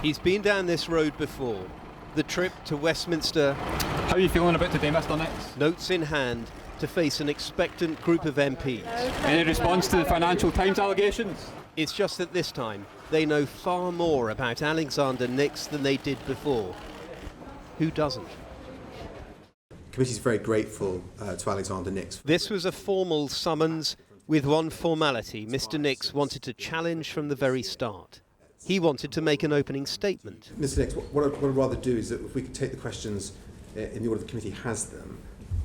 He's been down this road before. The trip to Westminster. How are you feeling about today, Mr. Nix? Notes in hand to face an expectant group of MPs. Any response to the Financial Times allegations? It's just that this time they know far more about Alexander Nix than they did before. Who doesn't? The committee is very grateful to Alexander Nix. This was a formal summons with one formality. Mr. Nix wanted to challenge from the very start. He wanted to make an opening statement. Mr. Nix, what I'd rather do is that if we could take the questions in the order the committee has them.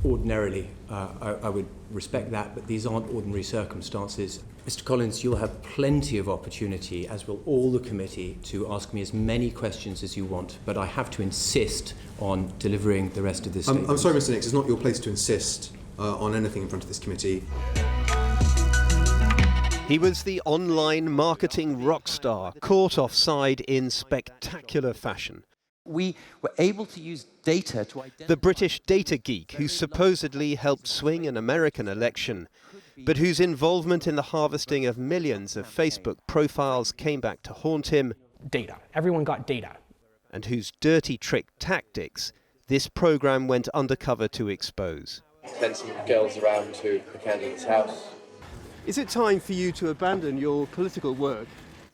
Ordinarily, I would respect that, but these aren't ordinary circumstances. Mr. Collins, you'll have plenty of opportunity, as will all the committee, to ask me as many questions as you want, but I have to insist on delivering the rest of this statement. I'm sorry, Mr. Nix, it's not your place to insist on anything in front of this committee. He was the online marketing rock star, caught offside in spectacular fashion. We were able to use data to identify the British data geek who supposedly helped swing an American election, but whose involvement in the harvesting of millions of Facebook profiles came back to haunt him. Data. Everyone got data. And whose dirty trick tactics this programme went undercover to expose. Sent some girls around to the candidate's house. Is it time for you to abandon your political work?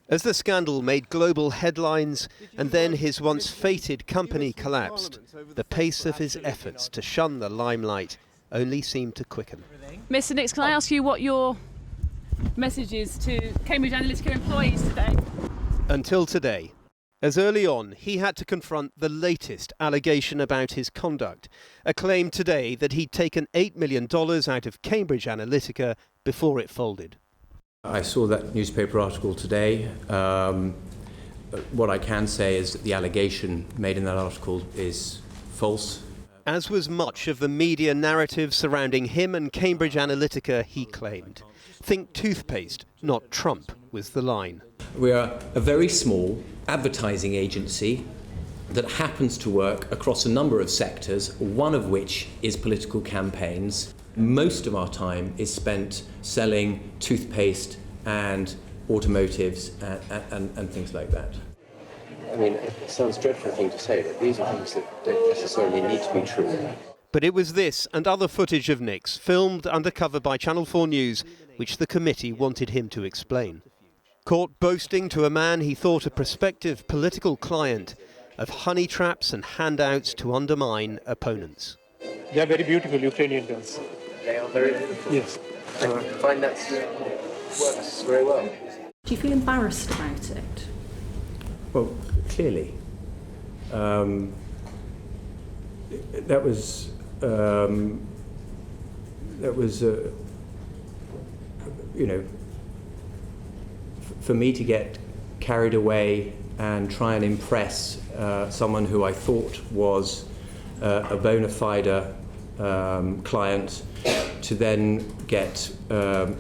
As the scandal made global headlines and then his once fated company collapsed, the pace of his efforts to shun the limelight only seemed to quicken. Mr. Nix, can I ask you what your message is to Cambridge Analytica employees today? Until today, as early on he had to confront the latest allegation about his conduct, a claim today that he'd taken $8 million out of Cambridge Analytica before it folded. I saw that newspaper article today. What I can say is that the allegation made in that article is false. As was much of the media narrative surrounding him and Cambridge Analytica, he claimed. Think toothpaste, not Trump, was the line. We are a very small advertising agency that happens to work across a number of sectors, one of which is political campaigns. Most of our time is spent selling toothpaste and automotives and things like that. I mean, it sounds a dreadful thing to say, but these are things that don't necessarily need to be true. But it was this and other footage of Nix, filmed undercover by Channel 4 News, which the committee wanted him to explain. Caught boasting to a man he thought a prospective political client of honey traps and handouts to undermine opponents. They are very beautiful Ukrainian girls. They are very beautiful. Yes. I find that works very well. Do you feel embarrassed about it? Well, clearly. That was you know, for me to get carried away and try and impress someone who I thought was a bona fide client, to then get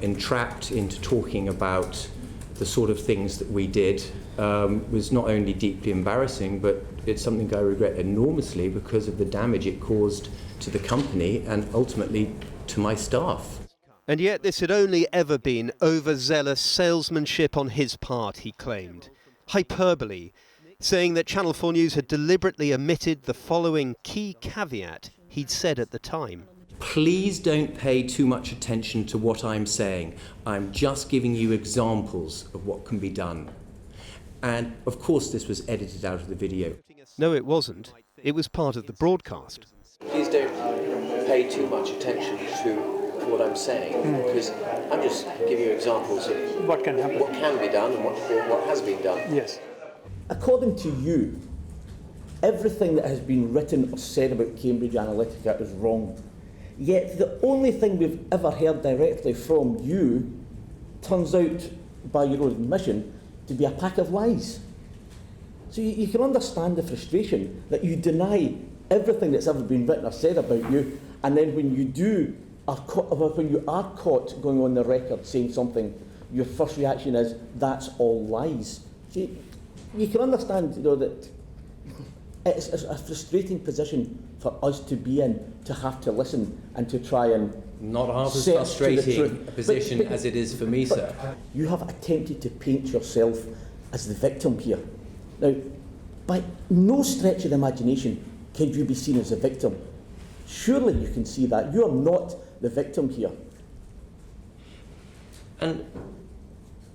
entrapped into talking about the sort of things that we did was not only deeply embarrassing, but it's something I regret enormously because of the damage it caused to the company and ultimately to my staff. And yet this had only ever been overzealous salesmanship on his part, he claimed. Hyperbole, saying that Channel 4 News had deliberately omitted the following key caveat he'd said at the time. Please don't pay too much attention to what I'm saying. I'm just giving you examples of what can be done. And of course this was edited out of the video. No, it wasn't. It was part of the broadcast. Please don't pay too much attention to what I'm saying, because I'm just giving you examples of What can happen? what can be done and what has been done. Yes. According to you, everything that has been written or said about Cambridge Analytica is wrong. Yet the only thing we've ever heard directly from you turns out, by your own admission, to be a pack of lies. So you can understand the frustration that you deny everything that's ever been written or said about you, and then when you are caught going on the record saying something, your first reaction is, that's all lies. So you can understand, that it's a frustrating position for us to be in, to have to listen and to try and not half as frustrating a position as it is for me, sir. You have attempted to paint yourself as the victim here. Now, by no stretch of the imagination can you be seen as a victim. Surely you can see that. You are not the victim here. And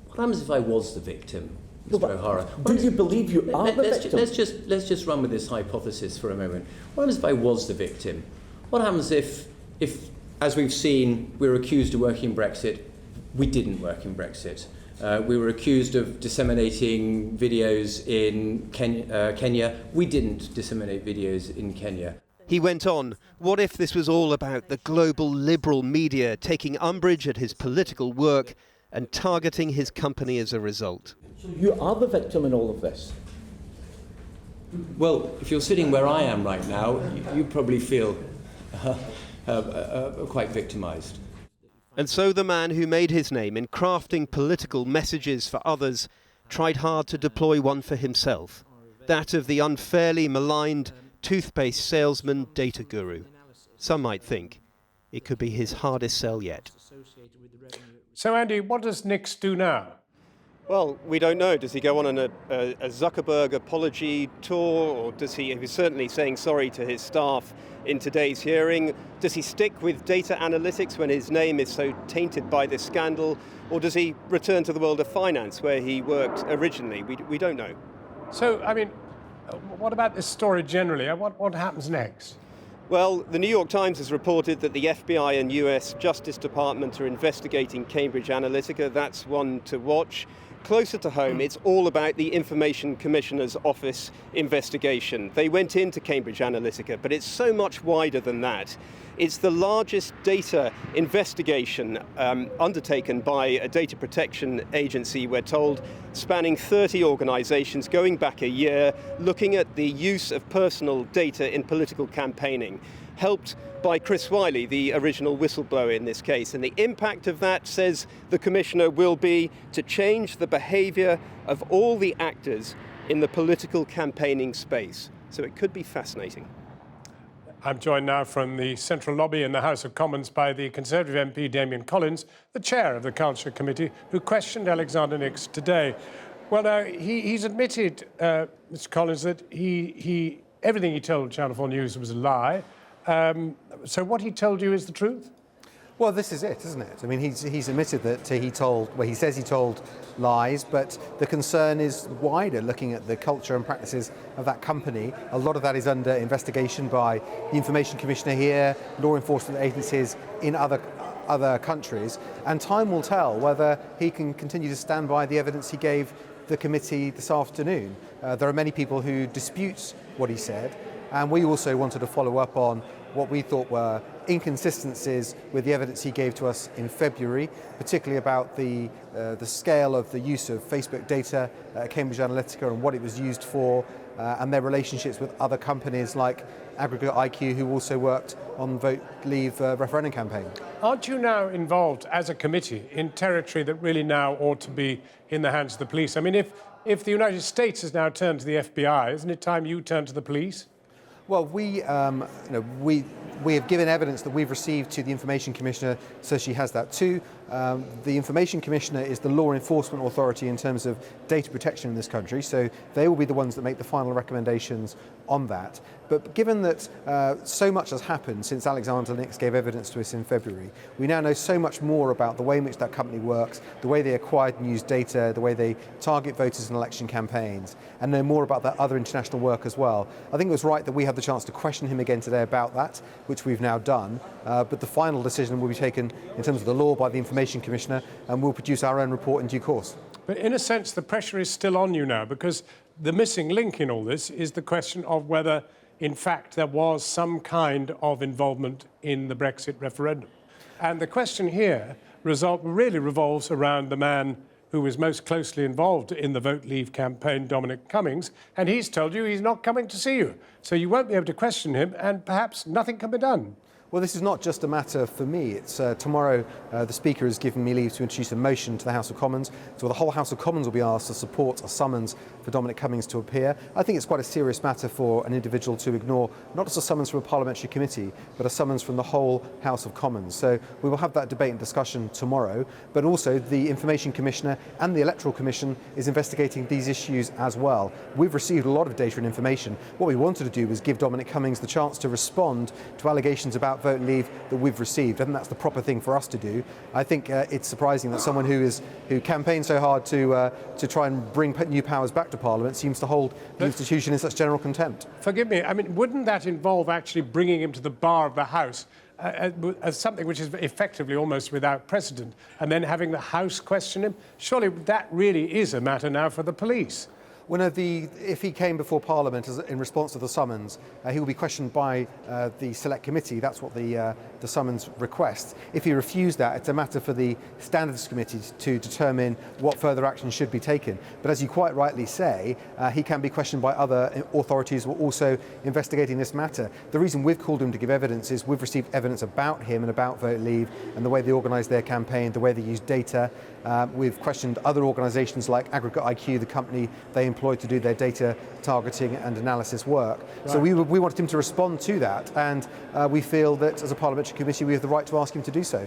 what happens if I was the victim, Mr. O'Hara? Do you believe you are the victim? Let's just run with this hypothesis for a moment. What happens if I was the victim? What happens if as we've seen, we were accused of working in Brexit, we didn't work in Brexit? We were accused of disseminating videos in Kenya. We didn't disseminate videos in Kenya. He went on, what if this was all about the global liberal media taking umbrage at his political work and targeting his company as a result? So you are the victim in all of this? Well, if you're sitting where I am right now, you probably feel quite victimised. And so the man who made his name in crafting political messages for others tried hard to deploy one for himself, that of the unfairly maligned toothpaste salesman data guru. Some might think it could be his hardest sell yet. So, Andy, what does Nix do now? Well, we don't know. Does he go on a Zuckerberg apology tour, or does he was certainly saying sorry to his staff in today's hearing? Does he stick with data analytics when his name is so tainted by this scandal, or does he return to the world of finance where he worked originally? We don't know. So, I mean, what about this story generally? What happens next? Well, the New York Times has reported that the FBI and US Justice Department are investigating Cambridge Analytica. That's one to watch. Closer to home, it's all about the Information Commissioner's Office investigation. They went into Cambridge Analytica, but it's so much wider than that. It's the largest data investigation undertaken by a data protection agency, we're told, spanning 30 organisations, going back a year, looking at the use of personal data in political campaigning, helped by Chris Wiley, the original whistleblower in this case. And the impact of that, says the Commissioner, will be to change the behaviour of all the actors in the political campaigning space. So it could be fascinating. I'm joined now from the Central Lobby in the House of Commons by the Conservative MP Damien Collins, the chair of the Culture Committee, who questioned Alexander Nix today. Well, now, he's admitted, Mr. Collins, that everything he told Channel 4 News was a lie. So what he told you is the truth? Well, this is it, isn't it? I mean, he's admitted that he says he told lies, but the concern is wider, looking at the culture and practices of that company. A lot of that is under investigation by the Information Commissioner here, law enforcement agencies in other countries, and time will tell whether he can continue to stand by the evidence he gave the committee this afternoon. There are many people who dispute what he said, and we also wanted to follow up on what we thought were inconsistencies with the evidence he gave to us in February, particularly about the scale of the use of Facebook data at Cambridge Analytica and what it was used for, and their relationships with other companies like Aggregate IQ, who also worked on Vote Leave referendum campaign. Aren't you now involved as a committee in territory that really now ought to be in the hands of the police? I mean, if the United States has now turned to the FBI, isn't it time you turned to the police? Well, we have given evidence that we've received to the Information Commissioner, so she has that too. The Information Commissioner is the law enforcement authority in terms of data protection in this country, so they will be the ones that make the final recommendations on that. But given that so much has happened since Alexander Nix gave evidence to us in February, we now know so much more about the way in which that company works, the way they acquired and use data, the way they target voters in election campaigns, and know more about that other international work as well. I think it was right that we had the chance to question him again today about that, which we've now done, but the final decision will be taken in terms of the law by the Information Commissioner, and we'll produce our own report in due course. But in a sense, the pressure is still on you now, because the missing link in all this is the question of whether, in fact, there was some kind of involvement in the Brexit referendum. And the question here really revolves around the man who was most closely involved in the Vote Leave campaign, Dominic Cummings, and he's told you he's not coming to see you. So you won't be able to question him, and perhaps nothing can be done. Well, this is not just a matter for me. It's tomorrow the Speaker has given me leave to introduce a motion to the House of Commons. So the whole House of Commons will be asked to support a summons for Dominic Cummings to appear. I think it's quite a serious matter for an individual to ignore not just a summons from a parliamentary committee, but a summons from the whole House of Commons. So we will have that debate and discussion tomorrow. But also the Information Commissioner and the Electoral Commission is investigating these issues as well. We've received a lot of data and information. What we wanted to do was give Dominic Cummings the chance to respond to allegations about vote leave that we've received. I think that's the proper thing for us to do. I think it's surprising that someone who campaigned so hard to try and bring new powers back to Parliament seems to hold the institution in such general contempt. Forgive me, I mean, wouldn't that involve actually bringing him to the bar of the House as something which is effectively almost without precedent, and then having the House question him? Surely that really is a matter now for the police. Well, no, if he came before Parliament in response to the summons, he will be questioned by the Select Committee. That's what the summons requests. If he refused that, it's a matter for the Standards Committee to determine what further action should be taken. But as you quite rightly say, he can be questioned by other authorities who are also investigating this matter. The reason we've called him to give evidence is we've received evidence about him and about vote leave and the way they organised their campaign, the way they use data. We've questioned other organisations like Aggregate IQ, the company they employed to do their data targeting and analysis work. Right. So we wanted him to respond to that, and we feel that as a parliamentary committee we have the right to ask him to do so.